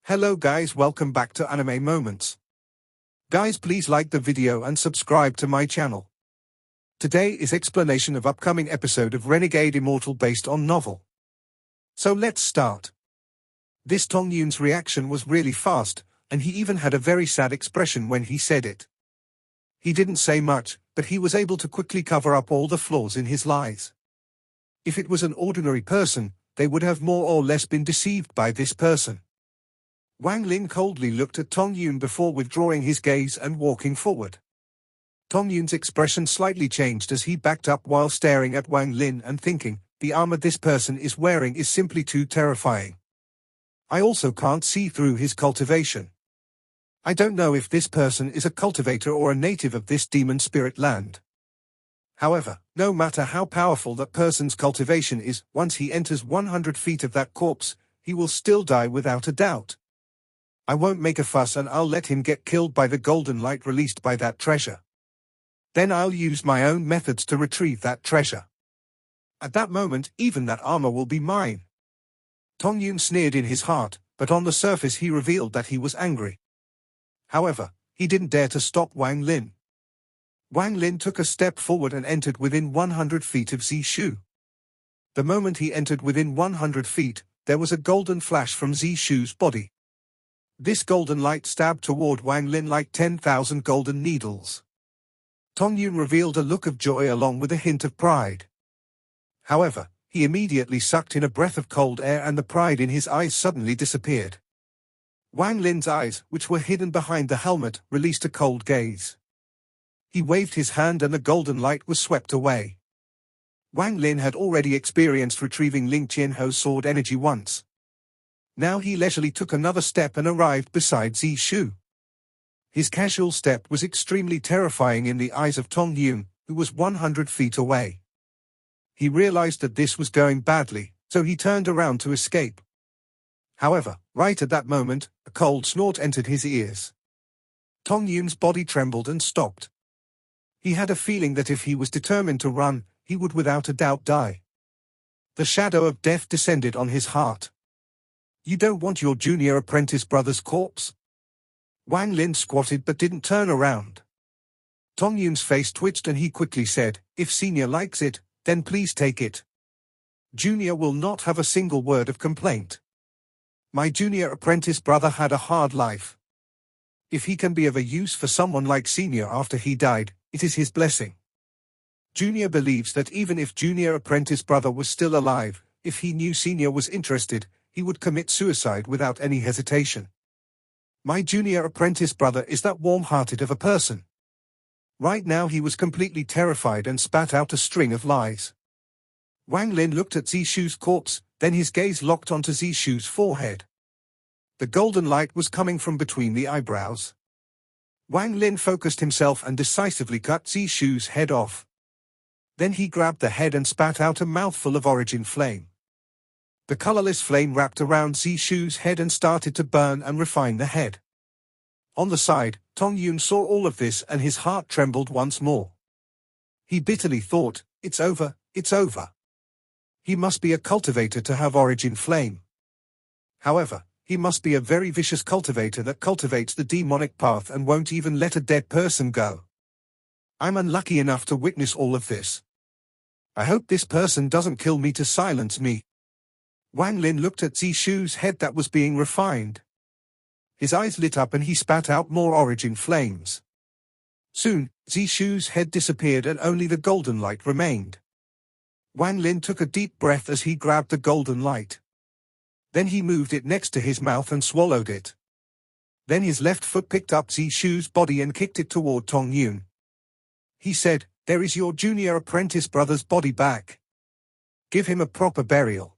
Hello guys, welcome back to Anime Moments. Guys, please like the video and subscribe to my channel. Today is explanation of upcoming episode of Renegade Immortal based on novel. So let's start. This Tong Yun's reaction was really fast, and he even had a very sad expression when he said it. He didn't say much, but he was able to quickly cover up all the flaws in his lies. If it was an ordinary person, they would have more or less been deceived by this person. Wang Lin coldly looked at Tong Yun before withdrawing his gaze and walking forward. Tong Yun's expression slightly changed as he backed up while staring at Wang Lin and thinking, the armor this person is wearing is simply too terrifying. I also can't see through his cultivation. I don't know if this person is a cultivator or a native of this demon spirit land. However, no matter how powerful that person's cultivation is, once he enters 100 feet of that corpse, he will still die without a doubt. I won't make a fuss and I'll let him get killed by the golden light released by that treasure. Then I'll use my own methods to retrieve that treasure. At that moment, even that armor will be mine. Tong Yun sneered in his heart, but on the surface he revealed that he was angry. However, he didn't dare to stop Wang Lin. Wang Lin took a step forward and entered within 100 feet of Zishu. The moment he entered within 100 feet, there was a golden flash from Zishu's body. This golden light stabbed toward Wang Lin like 10,000 golden needles. Tong Yun revealed a look of joy along with a hint of pride. However, he immediately sucked in a breath of cold air and the pride in his eyes suddenly disappeared. Wang Lin's eyes, which were hidden behind the helmet, released a cold gaze. He waved his hand and the golden light was swept away. Wang Lin had already experienced retrieving Ling Qianho's sword energy once. Now he leisurely took another step and arrived beside Zishu. His casual step was extremely terrifying in the eyes of Tong Yun, who was 100 feet away. He realized that this was going badly, so he turned around to escape. However, right at that moment, a cold snort entered his ears. Tong Yun's body trembled and stopped. He had a feeling that if he was determined to run, he would without a doubt die. The shadow of death descended on his heart. You don't want your junior apprentice brother's corpse? Wang Lin squatted but didn't turn around. Tong Yun's face twitched and he quickly said, if senior likes it, then please take it. Junior will not have a single word of complaint. My junior apprentice brother had a hard life. If he can be of a use for someone like senior after he died, it is his blessing. Junior believes that even if junior apprentice brother was still alive, if he knew senior was interested, he would commit suicide without any hesitation. My junior apprentice brother is that warm-hearted of a person. Right now he was completely terrified and spat out a string of lies. Wang Lin looked at Zishu's corpse, then his gaze locked onto Zishu's forehead. The golden light was coming from between the eyebrows. Wang Lin focused himself and decisively cut Zishu's head off. Then he grabbed the head and spat out a mouthful of origin flame. The colorless flame wrapped around Zishu's head and started to burn and refine the head. On the side, Tong Yun saw all of this and his heart trembled once more. He bitterly thought, it's over, it's over. He must be a cultivator to have origin flame. However, he must be a very vicious cultivator that cultivates the demonic path and won't even let a dead person go. I'm unlucky enough to witness all of this. I hope this person doesn't kill me to silence me. Wang Lin looked at Zishu's head that was being refined. His eyes lit up and he spat out more origin flames. Soon, Zishu's head disappeared and only the golden light remained. Wang Lin took a deep breath as he grabbed the golden light. Then he moved it next to his mouth and swallowed it. Then his left foot picked up Zishu's body and kicked it toward Tong Yun. He said, there is your junior apprentice brother's body back. Give him a proper burial.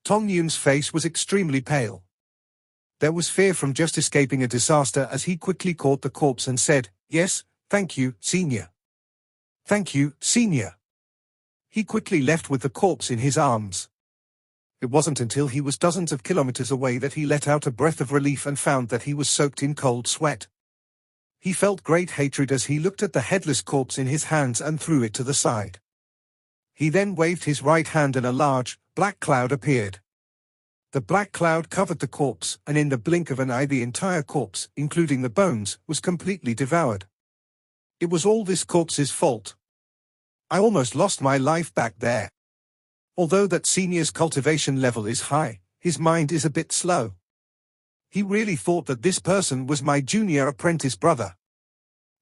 Tong Yun's face was extremely pale. There was fear from just escaping a disaster as he quickly caught the corpse and said, yes, thank you, senior. Thank you, senior. He quickly left with the corpse in his arms. It wasn't until he was dozens of kilometers away that he let out a breath of relief and found that he was soaked in cold sweat. He felt great hatred as he looked at the headless corpse in his hands and threw it to the side. He then waved his right hand and a large, black cloud appeared. The black cloud covered the corpse, and in the blink of an eye the entire corpse, including the bones, was completely devoured. It was all this corpse's fault. I almost lost my life back there. Although that senior's cultivation level is high, his mind is a bit slow. He really thought that this person was my junior apprentice brother.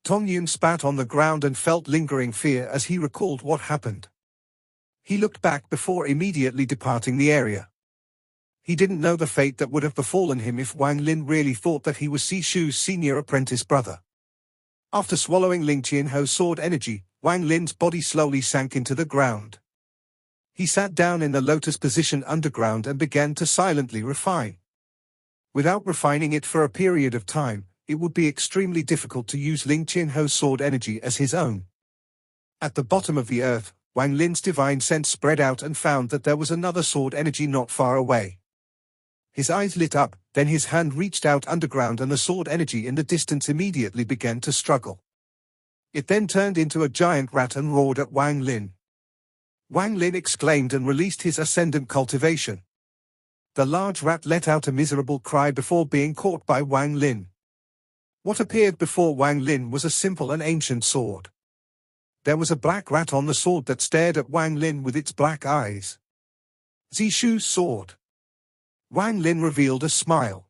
Tong Yun spat on the ground and felt lingering fear as he recalled what happened. He looked back before immediately departing the area. He didn't know the fate that would have befallen him if Wang Lin really thought that he was Sishu's senior apprentice brother. After swallowing Ling Qianho's sword energy, Wang Lin's body slowly sank into the ground. He sat down in the lotus position underground and began to silently refine. Without refining it for a period of time, it would be extremely difficult to use Ling Qianho's sword energy as his own. At the bottom of the earth, Wang Lin's divine sense spread out and found that there was another sword energy not far away. His eyes lit up, then his hand reached out underground and the sword energy in the distance immediately began to struggle. It then turned into a giant rat and roared at Wang Lin. Wang Lin exclaimed and released his ascendant cultivation. The large rat let out a miserable cry before being caught by Wang Lin. What appeared before Wang Lin was a simple and ancient sword. There was a black rat on the sword that stared at Wang Lin with its black eyes. Zishu's sword. Wang Lin revealed a smile.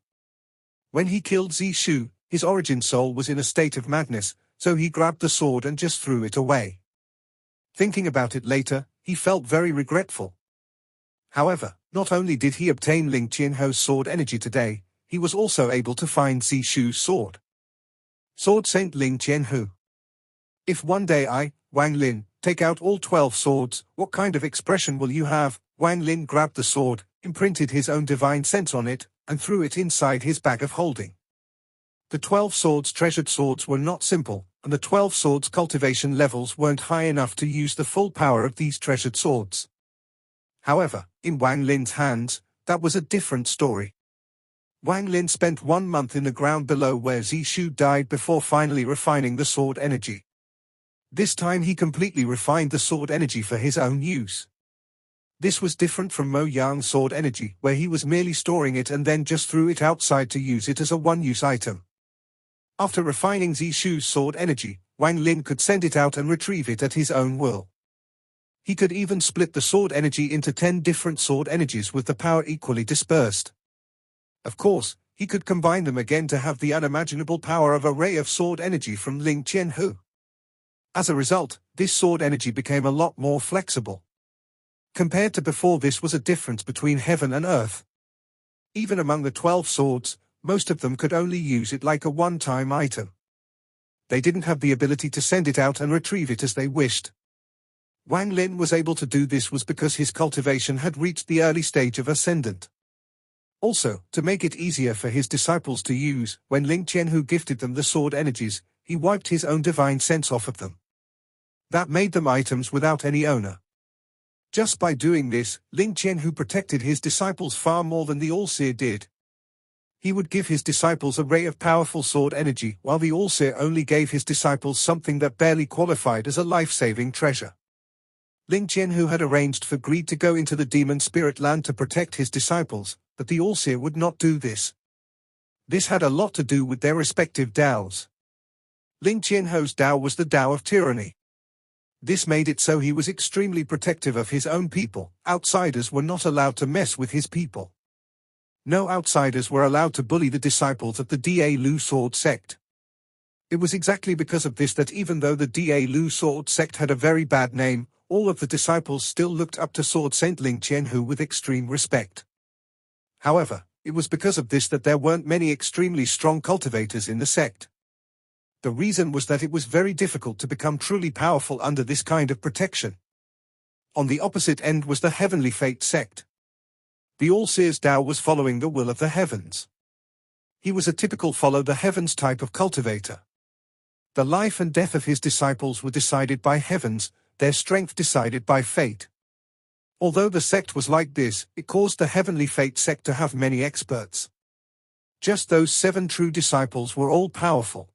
When he killed Zishu, his origin soul was in a state of madness, so he grabbed the sword and just threw it away. Thinking about it later, he felt very regretful. However, not only did he obtain Ling Qianho's sword energy today, he was also able to find Zishu's sword. Sword Saint Ling Qianho. If one day I, Wang Lin, take out all 12 swords, what kind of expression will you have? Wang Lin grabbed the sword, imprinted his own divine sense on it, and threw it inside his bag of holding. The 12 swords treasured swords were not simple, and the 12 swords cultivation levels weren't high enough to use the full power of these treasured swords. However, in Wang Lin's hands, that was a different story. Wang Lin spent 1 month in the ground below where Zishu died before finally refining the sword energy. This time he completely refined the sword energy for his own use. This was different from Mo Yang's sword energy, where he was merely storing it and then just threw it outside to use it as a one-use item. After refining Zishu's sword energy, Wang Lin could send it out and retrieve it at his own will. He could even split the sword energy into 10 different sword energies with the power equally dispersed. Of course, he could combine them again to have the unimaginable power of a ray of sword energy from Ling Qianho. As a result, this sword energy became a lot more flexible. Compared to before, this was a difference between heaven and earth. Even among the 12 swords, most of them could only use it like a one-time item. They didn't have the ability to send it out and retrieve it as they wished. Wang Lin was able to do this was because his cultivation had reached the early stage of ascendant. Also, to make it easier for his disciples to use, when Ling Qianho gifted them the sword energies, he wiped his own divine sense off of them. That made them items without any owner. Just by doing this, Ling Qianho protected his disciples far more than the All-Seer did. He would give his disciples a ray of powerful sword energy, while the All-Seer only gave his disciples something that barely qualified as a life-saving treasure. Ling Qianho had arranged for Greed to go into the demon spirit land to protect his disciples, but the All-Seer would not do this. This had a lot to do with their respective Taos. Ling Qianho's Tao was the Tao of tyranny. This made it so he was extremely protective of his own people. Outsiders were not allowed to mess with his people. No outsiders were allowed to bully the disciples of the Da Lu sword sect. It was exactly because of this that even though the Da Lu sword sect had a very bad name, all of the disciples still looked up to Sword Saint Ling Qianho with extreme respect. However, it was because of this that there weren't many extremely strong cultivators in the sect. The reason was that it was very difficult to become truly powerful under this kind of protection. On the opposite end was the Heavenly Fate sect. The All-Seer's Tao was following the will of the heavens. He was a typical follow the heavens type of cultivator. The life and death of his disciples were decided by heavens, their strength decided by fate. Although the sect was like this, it caused the Heavenly Fate sect to have many experts. Just those 7 true disciples were all powerful.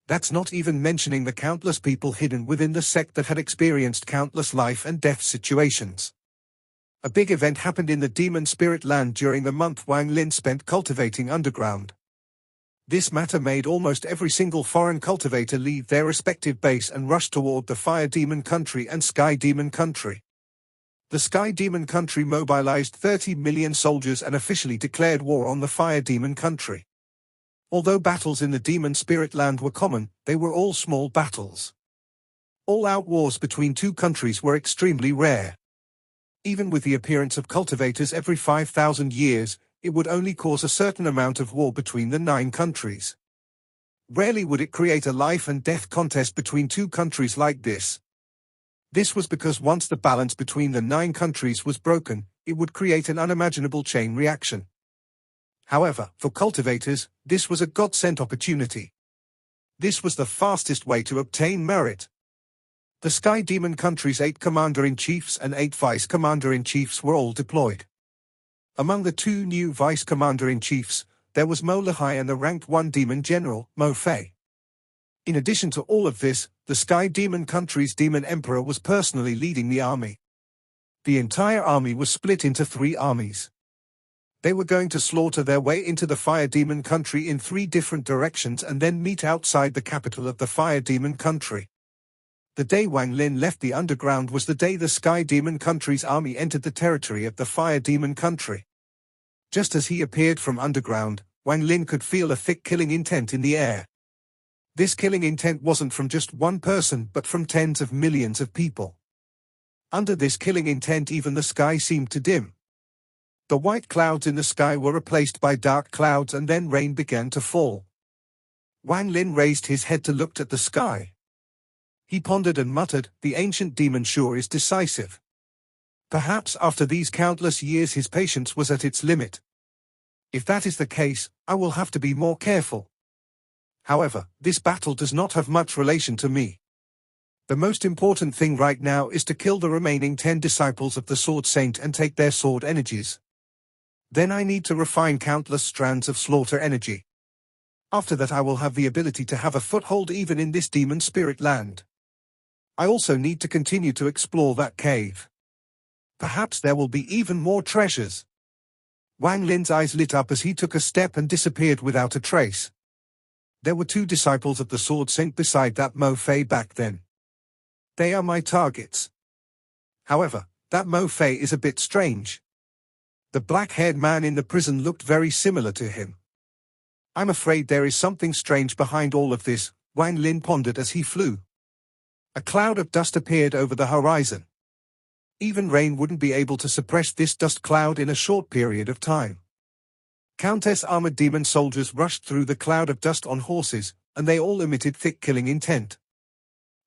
That's not even mentioning the countless people hidden within the sect that had experienced countless life and death situations. A big event happened in the demon spirit land during the month Wang Lin spent cultivating underground. This matter made almost every single foreign cultivator leave their respective base and rush toward the Fire Demon Country and Sky Demon Country. The Sky Demon Country mobilized 30 million soldiers and officially declared war on the Fire Demon Country. Although battles in the demon spirit land were common, they were all small battles. All-out wars between two countries were extremely rare. Even with the appearance of cultivators every 5,000 years, it would only cause a certain amount of war between the 9 countries. Rarely would it create a life and death contest between two countries like this. This was because once the balance between the 9 countries was broken, it would create an unimaginable chain reaction. However, for cultivators, this was a God-sent opportunity. This was the fastest way to obtain merit. The Sky Demon Country's 8 Commander-in-Chiefs and 8 Vice-Commander-in-Chiefs were all deployed. Among the 2 new Vice Commander-in-Chiefs, there was Mo Lehai and the ranked 1 Demon General, Mo Fei. In addition to all of this, the Sky Demon Country's Demon Emperor was personally leading the army. The entire army was split into 3 armies. They were going to slaughter their way into the Fire Demon Country in 3 different directions and then meet outside the capital of the Fire Demon Country. The day Wang Lin left the underground was the day the Sky Demon Country's army entered the territory of the Fire Demon Country. Just as he appeared from underground, Wang Lin could feel a thick killing intent in the air. This killing intent wasn't from just one person but from tens of millions of people. Under this killing intent even the sky seemed to dim. The white clouds in the sky were replaced by dark clouds and then rain began to fall. Wang Lin raised his head to look at the sky. He pondered and muttered, "The ancient demon sure is decisive." Perhaps after these countless years his patience was at its limit. If that is the case, I will have to be more careful. However, this battle does not have much relation to me. The most important thing right now is to kill the remaining 10 disciples of the Sword Saint and take their sword energies. Then I need to refine countless strands of slaughter energy. After that I will have the ability to have a foothold even in this demon spirit land. I also need to continue to explore that cave. Perhaps there will be even more treasures. Wang Lin's eyes lit up as he took a step and disappeared without a trace. There were 2 disciples of the Sword Saint beside that Mo Fei back then. They are my targets. However, that Mo Fei is a bit strange. The black-haired man in the prison looked very similar to him. I'm afraid there is something strange behind all of this, Wang Lin pondered as he flew. A cloud of dust appeared over the horizon. Even rain wouldn't be able to suppress this dust cloud in a short period of time. Countless armored demon soldiers rushed through the cloud of dust on horses, and they all emitted thick killing intent.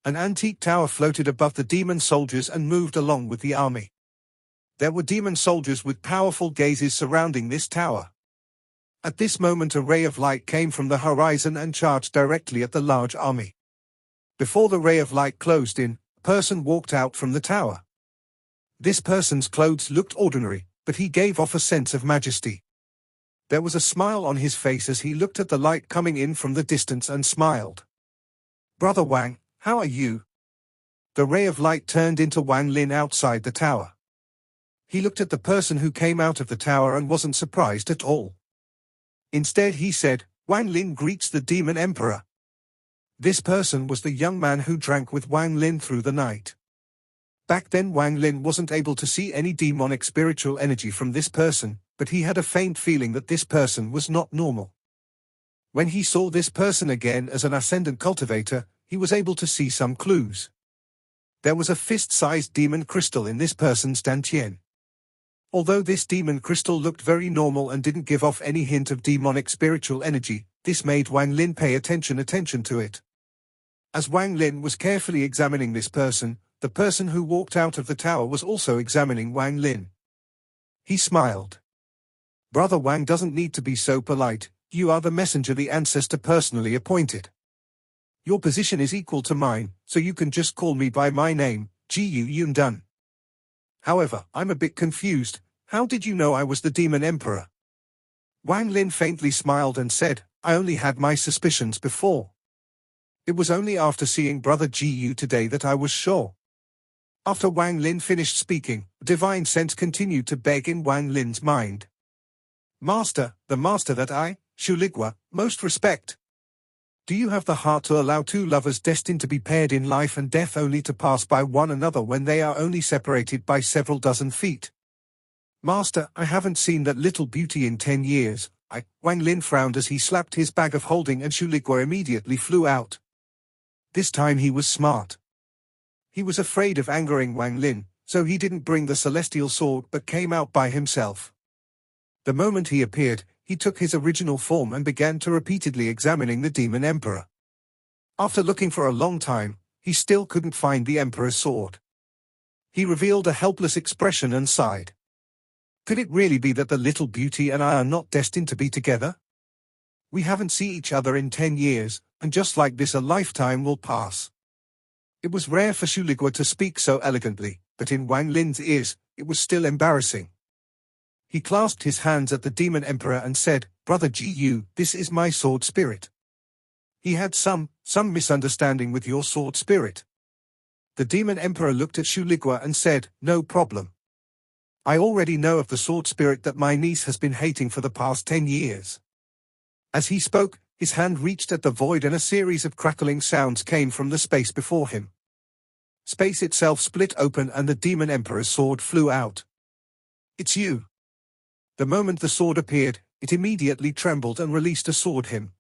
An antique tower floated above the demon soldiers and moved along with the army. There were demon soldiers with powerful gazes surrounding this tower. At this moment a ray of light came from the horizon and charged directly at the large army. Before the ray of light closed in, a person walked out from the tower. This person's clothes looked ordinary, but he gave off a sense of majesty. There was a smile on his face as he looked at the light coming in from the distance and smiled. "Brother Wang, how are you?" The ray of light turned into Wang Lin outside the tower. He looked at the person who came out of the tower and wasn't surprised at all. Instead he said, "Wang Lin greets the Demon Emperor." This person was the young man who drank with Wang Lin through the night. Back then Wang Lin wasn't able to see any demonic spiritual energy from this person, but he had a faint feeling that this person was not normal. When he saw this person again as an ascendant cultivator, he was able to see some clues. There was a fist-sized demon crystal in this person's dantian. Although this demon crystal looked very normal and didn't give off any hint of demonic spiritual energy, this made Wang Lin pay attention to it. As Wang Lin was carefully examining this person, the person who walked out of the tower was also examining Wang Lin. He smiled. "Brother Wang doesn't need to be so polite, you are the messenger the ancestor personally appointed. Your position is equal to mine, so you can just call me by my name, Jiu Yundan. However, I'm a bit confused, how did you know I was the Demon Emperor?" Wang Lin faintly smiled and said, "I only had my suspicions before. It was only after seeing Brother Jiu today that I was sure. After Wang Lin finished speaking, divine sense continued to beg in Wang Lin's mind. Master, the master that I, Shuligwa, most respect. Do you have the heart to allow two lovers destined to be paired in life and death only to pass by one another when they are only separated by several dozen feet? Master, I haven't seen that little beauty in 10 years. Wang Lin frowned as he slapped his bag of holding and Shuligwa immediately flew out. This time he was smart. He was afraid of angering Wang Lin, so he didn't bring the celestial sword but came out by himself. The moment he appeared, he took his original form and began to repeatedly examining the Demon Emperor. After looking for a long time, he still couldn't find the Emperor's sword. He revealed a helpless expression and sighed. Could it really be that the little beauty and I are not destined to be together? We haven't seen each other in 10 years, and just like this a lifetime will pass. It was rare for Shuligwa to speak so elegantly, but in Wang Lin's ears, it was still embarrassing. He clasped his hands at the Demon Emperor and said, Brother Gu, this is my sword spirit. He had some misunderstanding with your sword spirit. The Demon Emperor looked at Shuligwa and said, no problem. I already know of the sword spirit that my niece has been hating for the past 10 years. As he spoke, his hand reached at the void and a series of crackling sounds came from the space before him. Space itself split open and the Demon Emperor's sword flew out. It's you. The moment the sword appeared, it immediately trembled and released a sword hymn.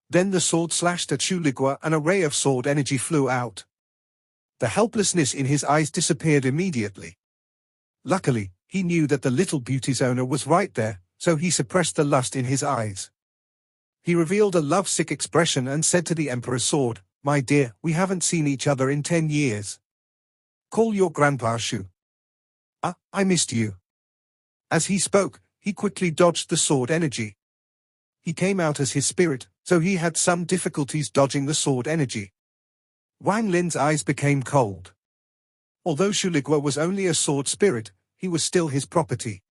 Then the sword slashed at Shuligwa and a ray of sword energy flew out. The helplessness in his eyes disappeared immediately. Luckily, he knew that the little beauty's owner was right there, so he suppressed the lust in his eyes. He revealed a lovesick expression and said to the Emperor's sword, My dear, we haven't seen each other in 10 years. Call your grandpa Shu. I missed you. As he spoke, he quickly dodged the sword energy. He came out as his spirit, so he had some difficulties dodging the sword energy. Wang Lin's eyes became cold. Although Shuligwa was only a sword spirit, he was still his property.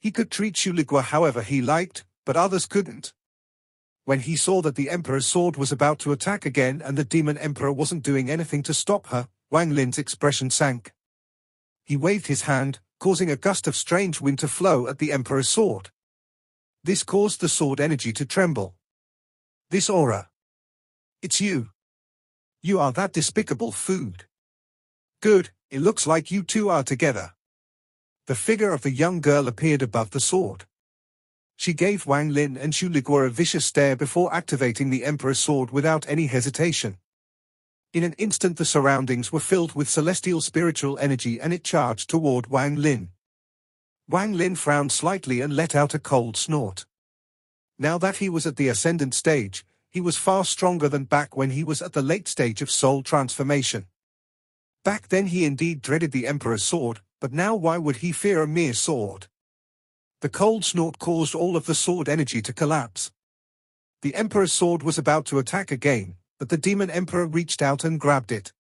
He could treat Shuligwa however he liked, but others couldn't. When he saw that the Emperor's sword was about to attack again and the Demon Emperor wasn't doing anything to stop her, Wang Lin's expression sank. He waved his hand, causing a gust of strange wind to flow at the Emperor's sword. This caused the sword energy to tremble. This aura. It's you. You are that despicable food. Good, it looks like you two are together. The figure of the young girl appeared above the sword. She gave Wang Lin and Shuligwa a vicious stare before activating the Emperor's sword without any hesitation. In an instant the surroundings were filled with celestial spiritual energy and it charged toward Wang Lin. Wang Lin frowned slightly and let out a cold snort. Now that he was at the ascendant stage, he was far stronger than back when he was at the late stage of soul transformation. Back then he indeed dreaded the Emperor's sword, but now why would he fear a mere sword? The cold snort caused all of the sword energy to collapse. The Emperor's sword was about to attack again, but the Demon Emperor reached out and grabbed it.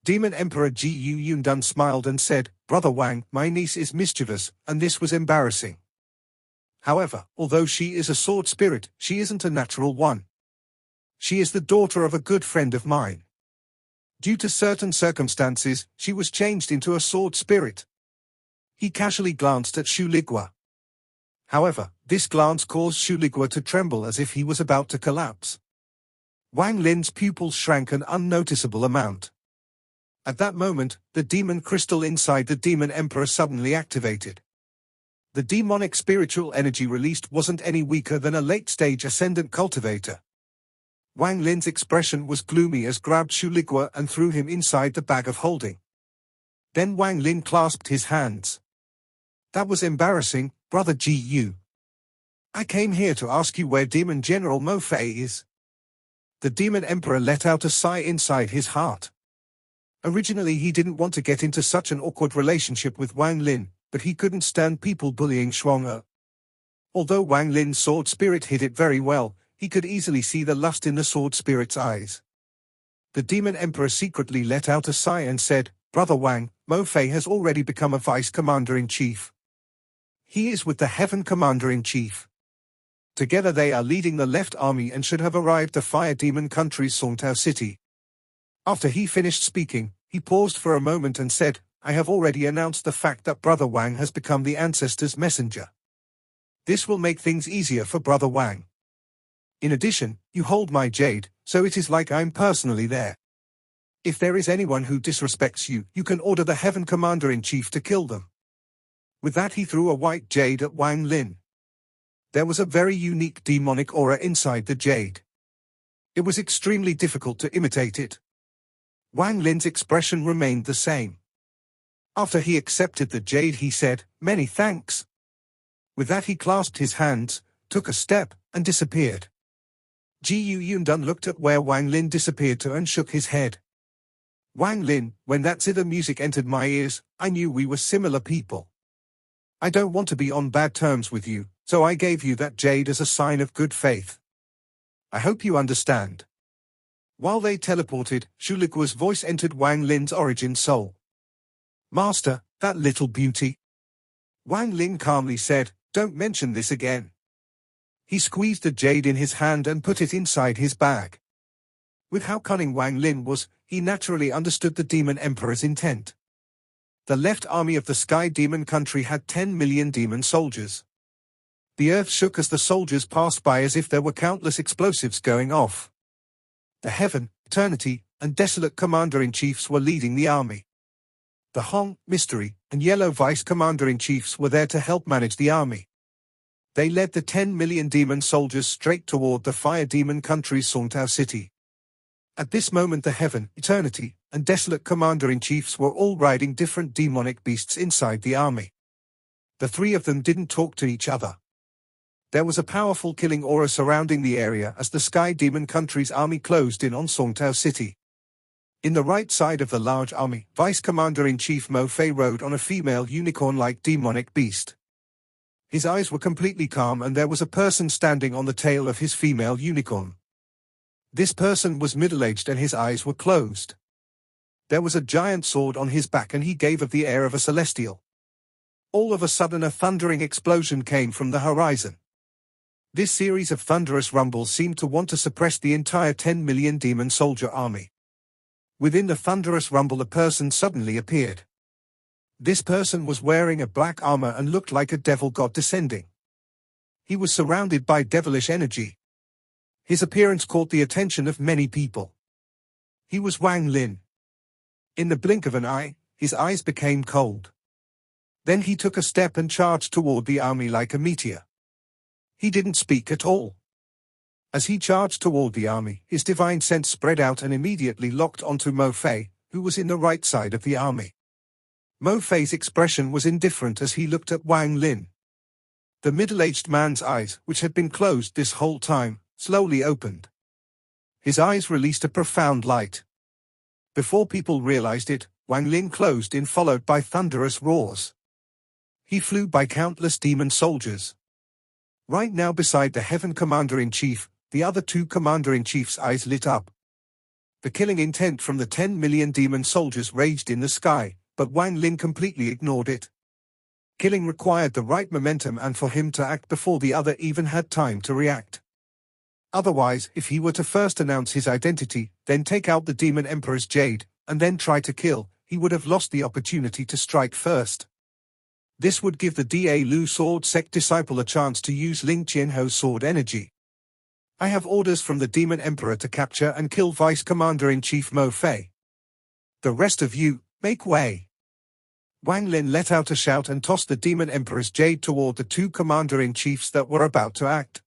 Demon Emperor Gu Yundun smiled and said, Brother Wang, my niece is mischievous, and this was embarrassing. However, although she is a sword spirit, she isn't a natural one. She is the daughter of a good friend of mine. Due to certain circumstances, she was changed into a sword spirit. He casually glanced at Shuligwa. However, this glance caused Shuligwa to tremble as if he was about to collapse. Wang Lin's pupils shrank an unnoticeable amount. At that moment, the demon crystal inside the Demon Emperor suddenly activated. The demonic spiritual energy released wasn't any weaker than a late-stage ascendant cultivator. Wang Lin's expression was gloomy as grabbed Shuligwa and threw him inside the bag of holding. Then Wang Lin clasped his hands. That was embarrassing, Brother Gu. I came here to ask you where Demon General Mo Fei is. The Demon Emperor let out a sigh inside his heart. Originally he didn't want to get into such an awkward relationship with Wang Lin, but he couldn't stand people bullying Shuang. Although Wang Lin's sword spirit hid it very well, he could easily see the lust in the sword spirit's eyes. The Demon Emperor secretly let out a sigh and said, Brother Wang, Mo Fei has already become a Vice Commander-in-Chief. He is with the Heaven Commander-in-Chief. Together they are leading the left army and should have arrived the Fire Demon country's Songtao city. After he finished speaking, He paused for a moment and said, "I have already announced the fact that Brother Wang has become the ancestor's messenger. This will make things easier for Brother Wang. In addition, you hold my jade, so it is like I'm personally there. If there is anyone who disrespects you, you can order the Heaven Commander-in-Chief to kill them." With that he threw a white jade at Wang Lin. There was a very unique demonic aura inside the jade. It was extremely difficult to imitate it. Wang Lin's expression remained the same. After he accepted the jade he said, "Many thanks." With that he clasped his hands, took a step, and disappeared. Gu Yundun looked at where Wang Lin disappeared to and shook his head. "Wang Lin, when that zither music entered my ears, I knew we were similar people. I don't want to be on bad terms with you, so I gave you that jade as a sign of good faith. I hope you understand." While they teleported, Shulikua's voice entered Wang Lin's origin soul. "Master, that little beauty." Wang Lin calmly said, "Don't mention this again." He squeezed the jade in his hand and put it inside his bag. With how cunning Wang Lin was, he naturally understood the Demon Emperor's intent. The left army of the Sky Demon country had 10 million demon soldiers. The earth shook as the soldiers passed by as if there were countless explosives going off. The Heaven, Eternity, and Desolate Commander-in-Chiefs were leading the army. The Hong, Mystery, and Yellow Vice Commander-in-Chiefs were there to help manage the army. They led the 10 million demon soldiers straight toward the Fire Demon country's Songtao city. At this moment the Heaven, Eternity, and Desolate Commander-in-Chiefs were all riding different demonic beasts inside the army. The three of them didn't talk to each other. There was a powerful killing aura surrounding the area as the Sky Demon country's army closed in on Songtao city. In the right side of the large army, Vice Commander-in-Chief Mo Fei rode on a female unicorn-like demonic beast. His eyes were completely calm and there was a person standing on the tail of his female unicorn. This person was middle-aged and his eyes were closed. There was a giant sword on his back and he gave of the air of a celestial. All of a sudden a thundering explosion came from the horizon. This series of thunderous rumbles seemed to want to suppress the entire 10 million demon soldier army. Within the thunderous rumble a person suddenly appeared. This person was wearing a black armor and looked like a devil god descending. He was surrounded by devilish energy. His appearance caught the attention of many people. He was Wang Lin. In the blink of an eye, his eyes became cold. Then he took a step and charged toward the army like a meteor. He didn't speak at all. As he charged toward the army, his divine sense spread out and immediately locked onto Mo Fei, who was in the right side of the army. Mo Fei's expression was indifferent as he looked at Wang Lin. The middle-aged man's eyes, which had been closed this whole time, slowly opened. His eyes released a profound light. Before people realized it, Wang Lin closed in, followed by thunderous roars. He flew by countless demon soldiers. Right now beside the Heaven Commander-in-Chief, the other two Commander-in-Chief's eyes lit up. The killing intent from the 10 million demon soldiers raged in the sky, but Wang Lin completely ignored it. Killing required the right momentum and for him to act before the other even had time to react. Otherwise, if he were to first announce his identity, then take out the Demon Emperor's jade, and then try to kill, he would have lost the opportunity to strike first. This would give the Da Lu sword sect disciple a chance to use Ling Qianho's sword energy. I have orders from the Demon Emperor to capture and kill Vice Commander-in-Chief Mo Fei. The rest of you, make way. Wang Lin let out a shout and tossed the Demon Emperor's jade toward the two Commander-in-Chiefs that were about to act.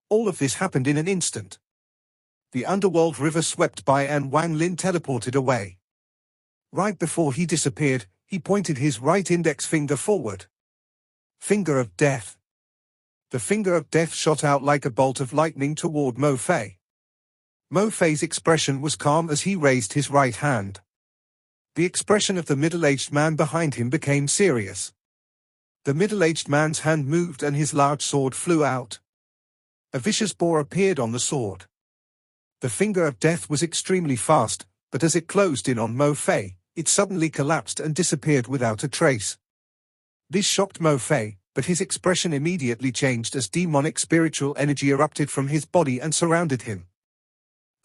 All of this happened in an instant. The underworld river swept by and Wang Lin teleported away. Right before he disappeared, he pointed his right index finger forward. Finger of Death. The finger of death shot out like a bolt of lightning toward Mo Fei. Mo Fei's expression was calm as he raised his right hand. The expression of the middle-aged man behind him became serious. The middle-aged man's hand moved and his large sword flew out. A vicious boar appeared on the sword. The finger of death was extremely fast, but as it closed in on Mo Fei, it suddenly collapsed and disappeared without a trace. This shocked Mo Fei, but his expression immediately changed as demonic spiritual energy erupted from his body and surrounded him.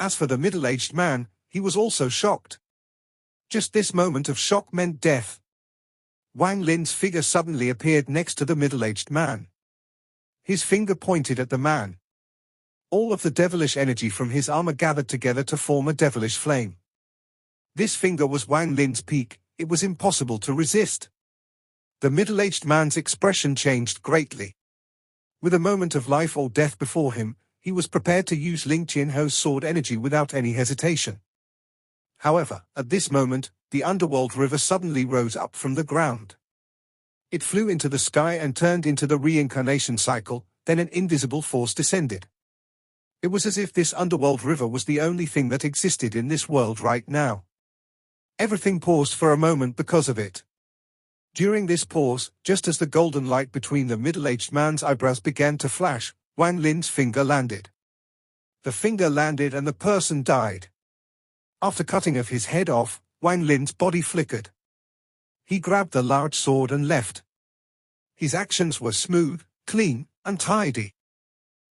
As for the middle-aged man, he was also shocked. Just this moment of shock meant death. Wang Lin's figure suddenly appeared next to the middle-aged man. His finger pointed at the man. All of the devilish energy from his armor gathered together to form a devilish flame. This finger was Wang Lin's peak. It was impossible to resist. The middle-aged man's expression changed greatly. With a moment of life or death before him, he was prepared to use Ling Qianho's sword energy without any hesitation. However, at this moment, the underworld river suddenly rose up from the ground. It flew into the sky and turned into the reincarnation cycle, then an invisible force descended. It was as if this underworld river was the only thing that existed in this world right now. Everything paused for a moment because of it. During this pause, just as the golden light between the middle-aged man's eyebrows began to flash, Wang Lin's finger landed. The finger landed and the person died. After cutting of his head off, Wang Lin's body flickered. He grabbed the large sword and left. His actions were smooth, clean, and tidy.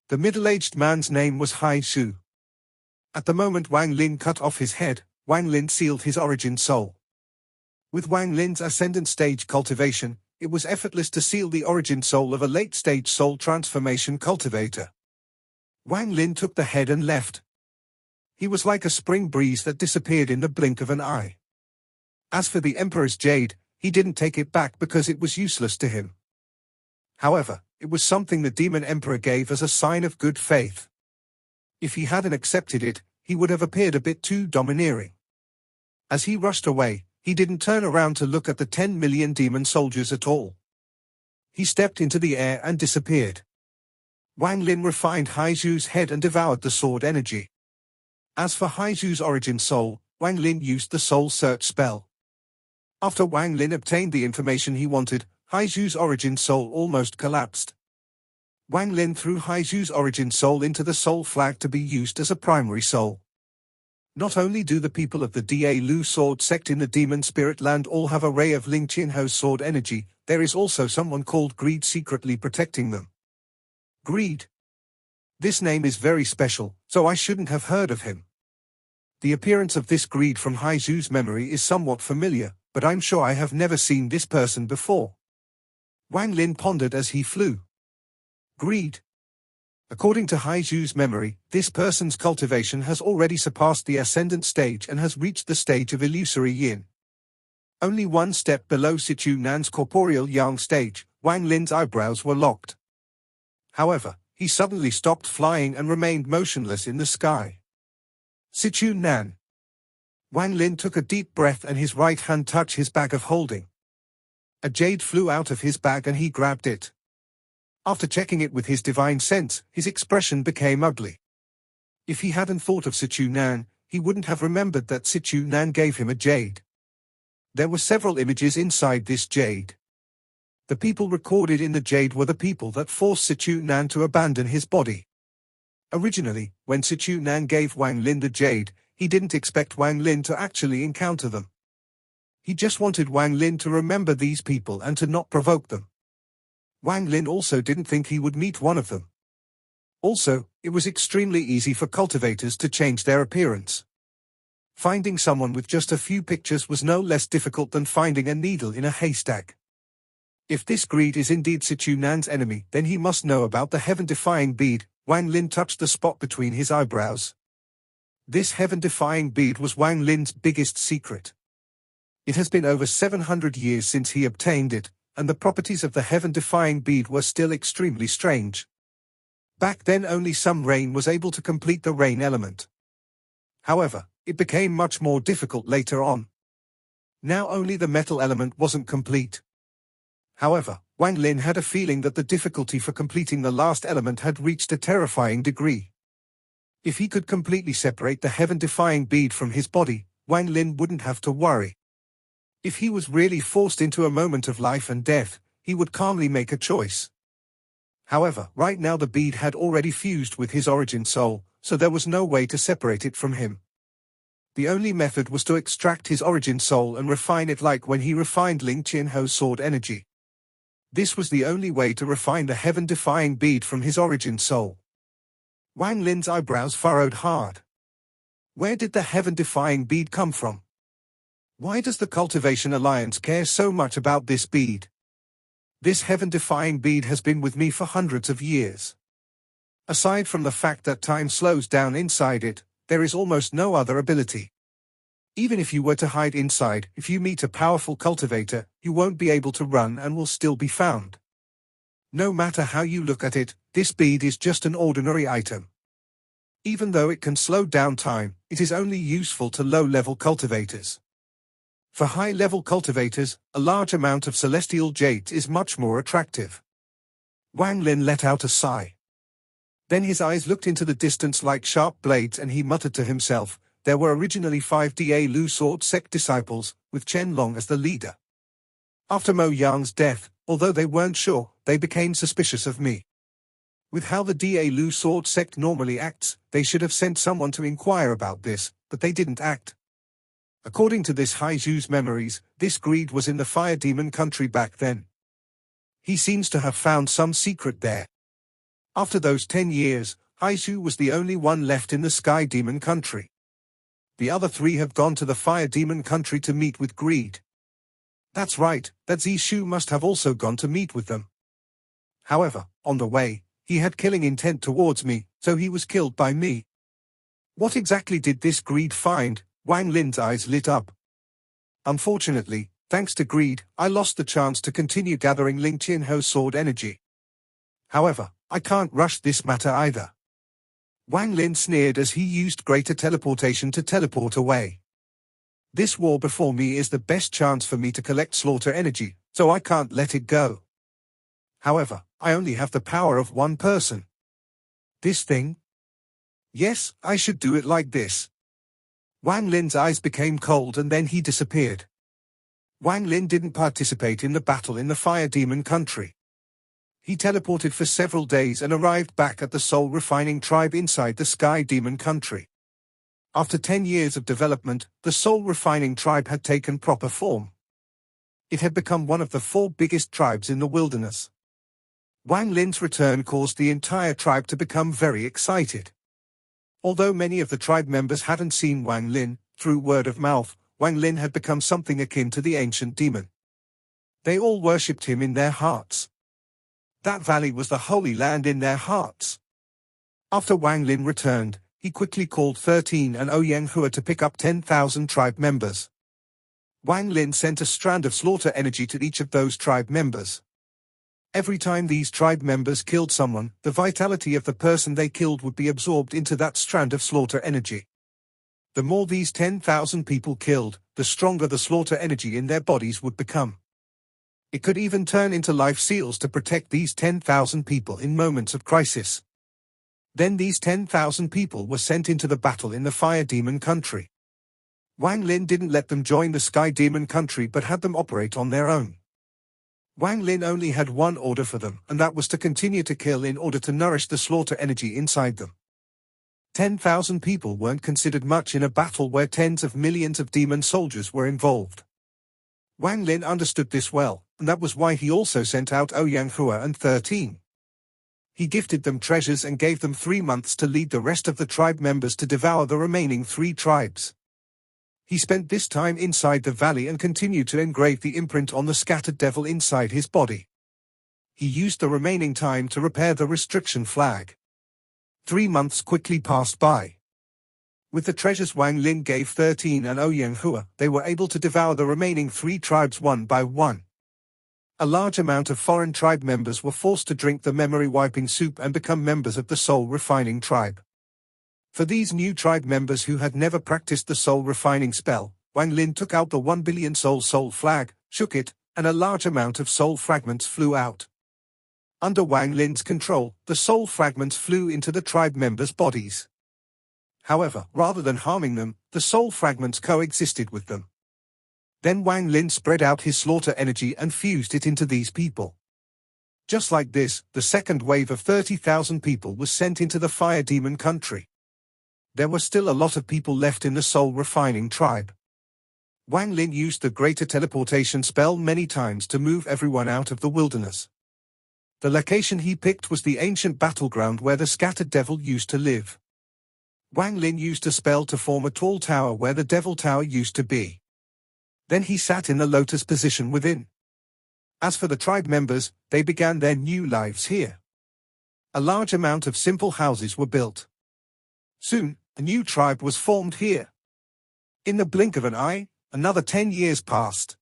The middle-aged man's name was Hai Shu. At the moment Wang Lin cut off his head, Wang Lin sealed his origin soul. With Wang Lin's ascendant stage cultivation, it was effortless to seal the origin soul of a late-stage soul transformation cultivator. Wang Lin took the head and left. He was like a spring breeze that disappeared in the blink of an eye. As for the Emperor's jade, he didn't take it back because it was useless to him. However, it was something the Demon Emperor gave as a sign of good faith. If he hadn't accepted it, he would have appeared a bit too domineering. As he rushed away, he didn't turn around to look at the 10 million demon soldiers at all. He stepped into the air and disappeared. Wang Lin refined Hai Shu's head and devoured the sword energy. As for Hai Shu's origin soul, Wang Lin used the soul search spell. After Wang Lin obtained the information he wanted, Hai Shu's origin soul almost collapsed. Wang Lin threw Hai Shu's origin soul into the soul flag to be used as a primary soul. Not only do the people of the Da Lu sword sect in the demon spirit land all have a ray of Ling Qianho's sword energy, there is also someone called Greed secretly protecting them. Greed. This name is very special, so I shouldn't have heard of him. The appearance of this Greed from Hai Shu's memory is somewhat familiar, but I'm sure I have never seen this person before. Wang Lin pondered as he flew. Greed. According to Hai Shu's memory, this person's cultivation has already surpassed the ascendant stage and has reached the stage of illusory yin. Only one step below Sichu Nan's corporeal yang stage, Wang Lin's eyebrows were locked. However, he suddenly stopped flying and remained motionless in the sky. Sichu Nan. Wang Lin took a deep breath and his right hand touched his bag of holding. A jade flew out of his bag and he grabbed it. After checking it with his divine sense, his expression became ugly. If he hadn't thought of Sichu Nan, he wouldn't have remembered that Sichu Nan gave him a jade. There were several images inside this jade. The people recorded in the jade were the people that forced Sichu Nan to abandon his body. Originally, when Sichu Nan gave Wang Lin the jade, he didn't expect Wang Lin to actually encounter them. He just wanted Wang Lin to remember these people and to not provoke them. Wang Lin also didn't think he would meet one of them. Also, it was extremely easy for cultivators to change their appearance. Finding someone with just a few pictures was no less difficult than finding a needle in a haystack. If this Greed is indeed Sichu Nan's enemy, then he must know about the heaven-defying bead. Wang Lin touched the spot between his eyebrows. This heaven-defying bead was Wang Lin's biggest secret. It has been over 700 years since he obtained it, and the properties of the heaven-defying bead were still extremely strange. Back then only some rain was able to complete the rain element. However, it became much more difficult later on. Now only the metal element wasn't complete. However, Wang Lin had a feeling that the difficulty for completing the last element had reached a terrifying degree. If he could completely separate the heaven-defying bead from his body, Wang Lin wouldn't have to worry. If he was really forced into a moment of life and death, he would calmly make a choice. However, right now the bead had already fused with his origin soul, so there was no way to separate it from him. The only method was to extract his origin soul and refine it like when he refined Ling Qianho's sword energy. This was the only way to refine the heaven-defying bead from his origin soul. Wang Lin's eyebrows furrowed hard. Where did the heaven-defying bead come from? Why does the Cultivation Alliance care so much about this bead? This heaven-defying bead has been with me for hundreds of years. Aside from the fact that time slows down inside it, there is almost no other ability. Even if you were to hide inside, if you meet a powerful cultivator, you won't be able to run and will still be found. No matter how you look at it, this bead is just an ordinary item. Even though it can slow down time, it is only useful to low-level cultivators. For high-level cultivators, a large amount of celestial jade is much more attractive. Wang Lin let out a sigh. Then his eyes looked into the distance like sharp blades and he muttered to himself, there were originally 5 Da Lu sword sect disciples, with Chen Long as the leader. After Mo Yang's death, although they weren't sure, they became suspicious of me. With how the Da Lu sword sect normally acts, they should have sent someone to inquire about this, but they didn't act. According to this Haizu's memories, this greed was in the Fire Demon country back then. He seems to have found some secret there. After those 10 years, Haizu was the only one left in the Sky Demon country. The other 3 have gone to the Fire Demon country to meet with greed. That's right, that Zishu must have also gone to meet with them. However, on the way, he had killing intent towards me, so he was killed by me. What exactly did this greed find? Wang Lin's eyes lit up. Unfortunately, thanks to greed, I lost the chance to continue gathering Ling Qianho's sword energy. However, I can't rush this matter either. Wang Lin sneered as he used greater teleportation to teleport away. This war before me is the best chance for me to collect slaughter energy, so I can't let it go. However, I only have the power of one person. This thing? Yes, I should do it like this. Wang Lin's eyes became cold and then he disappeared. Wang Lin didn't participate in the battle in the Fire Demon country. He teleported for several days and arrived back at the Soul Refining tribe inside the Sky Demon country. After 10 years of development, the Soul Refining tribe had taken proper form. It had become one of the 4 biggest tribes in the wilderness. Wang Lin's return caused the entire tribe to become very excited. Although many of the tribe members hadn't seen Wang Lin, through word of mouth, Wang Lin had become something akin to the ancient demon. They all worshipped him in their hearts. That valley was the holy land in their hearts. After Wang Lin returned, he quickly called 13 and Ouyang Hua to pick up 10,000 tribe members. Wang Lin sent a strand of slaughter energy to each of those tribe members. Every time these tribe members killed someone, the vitality of the person they killed would be absorbed into that strand of slaughter energy. The more these 10,000 people killed, the stronger the slaughter energy in their bodies would become. It could even turn into life seals to protect these 10,000 people in moments of crisis. Then these 10,000 people were sent into the battle in the Fire Demon country. Wang Lin didn't let them join the Sky Demon country but had them operate on their own. Wang Lin only had one order for them, and that was to continue to kill in order to nourish the slaughter energy inside them. 10,000 people weren't considered much in a battle where tens of millions of demon soldiers were involved. Wang Lin understood this well, and that was why he also sent out Ouyang Hua and 13. He gifted them treasures and gave them 3 months to lead the rest of the tribe members to devour the remaining 3 tribes. He spent this time inside the valley and continued to engrave the imprint on the scattered devil inside his body. He used the remaining time to repair the restriction flag. 3 months quickly passed by. With the treasures Wang Lin gave 13 and Ouyang Hua, they were able to devour the remaining 3 tribes one by one. A large amount of foreign tribe members were forced to drink the memory-wiping soup and become members of the Soul Refining tribe. For these new tribe members who had never practiced the Soul Refining spell, Wang Lin took out the 1 billion soul flag, shook it, and a large amount of soul fragments flew out. Under Wang Lin's control, the soul fragments flew into the tribe members' bodies. However, rather than harming them, the soul fragments coexisted with them. Then Wang Lin spread out his slaughter energy and fused it into these people. Just like this, the second wave of 30,000 people was sent into the Fire Demon country. There were still a lot of people left in the Soul Refining tribe. Wang Lin used the greater teleportation spell many times to move everyone out of the wilderness. The location he picked was the ancient battleground where the scattered devil used to live. Wang Lin used a spell to form a tall tower where the devil tower used to be. Then he sat in the lotus position within. As for the tribe members, they began their new lives here. A large amount of simple houses were built. Soon, a new tribe was formed here. In the blink of an eye, another 10 years passed.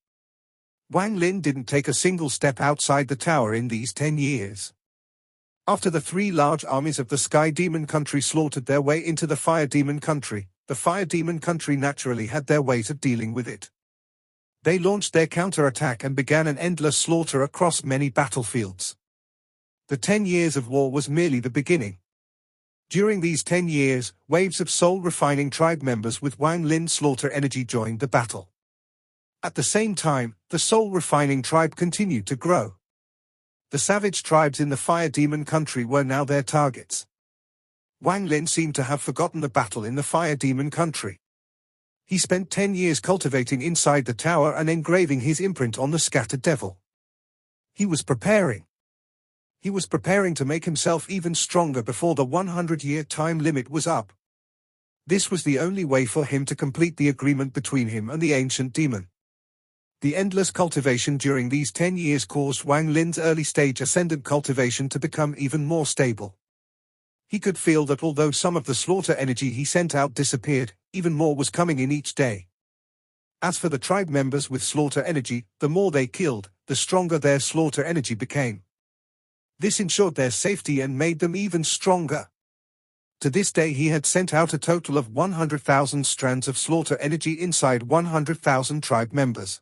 Wang Lin didn't take a single step outside the tower in these 10 years. After the 3 large armies of the Sky Demon country slaughtered their way into the Fire Demon country, the Fire Demon country naturally had their ways of dealing with it. They launched their counterattack and began an endless slaughter across many battlefields. The 10 years of war was merely the beginning. During these 10 years, waves of soul-refining tribe members with Wang Lin's slaughter energy joined the battle. At the same time, the soul-refining tribe continued to grow. The savage tribes in the Fire Demon country were now their targets. Wang Lin seemed to have forgotten the battle in the Fire Demon country. He spent 10 years cultivating inside the tower and engraving his imprint on the scattered devil. He was preparing. He was preparing to make himself even stronger before the 100-year time limit was up. This was the only way for him to complete the agreement between him and the ancient demon. The endless cultivation during these 10 years caused Wang Lin's early-stage ascendant cultivation to become even more stable. He could feel that although some of the slaughter energy he sent out disappeared, even more was coming in each day. As for the tribe members with slaughter energy, the more they killed, the stronger their slaughter energy became. This ensured their safety and made them even stronger. To this day he had sent out a total of 100,000 strands of slaughter energy inside 100,000 tribe members.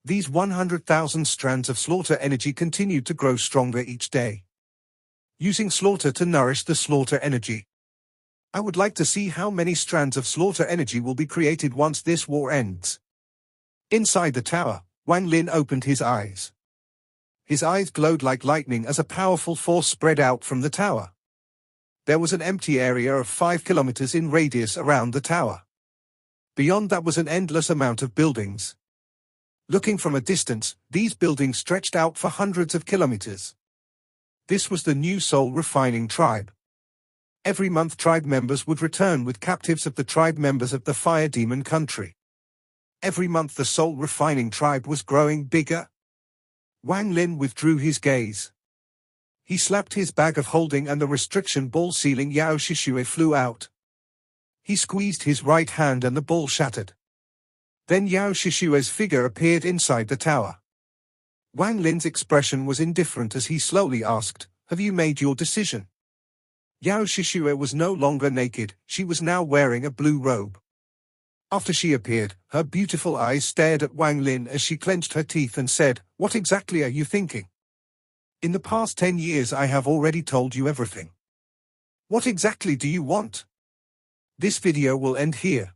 These 100,000 strands of slaughter energy continued to grow stronger each day. Using slaughter to nourish the slaughter energy. I would like to see how many strands of slaughter energy will be created once this war ends. Inside the tower, Wang Lin opened his eyes. His eyes glowed like lightning as a powerful force spread out from the tower. There was an empty area of 5 kilometers in radius around the tower. Beyond that was an endless amount of buildings. Looking from a distance, these buildings stretched out for hundreds of kilometers. This was the new soul-refining tribe. Every month tribe members would return with captives of the tribe members of the Fire Demon country. Every month the soul-refining tribe was growing bigger. Wang Lin withdrew his gaze. He slapped his bag of holding and the restriction ball sealing Yao Shishue flew out. He squeezed his right hand and the ball shattered. Then Yao Shishue's figure appeared inside the tower. Wang Lin's expression was indifferent as he slowly asked, "Have you made your decision?" Yao Shishue was no longer naked, she was now wearing a blue robe. After she appeared, her beautiful eyes stared at Wang Lin as she clenched her teeth and said, "What exactly are you thinking? In the past 10 years I have already told you everything. What exactly do you want?" This video will end here.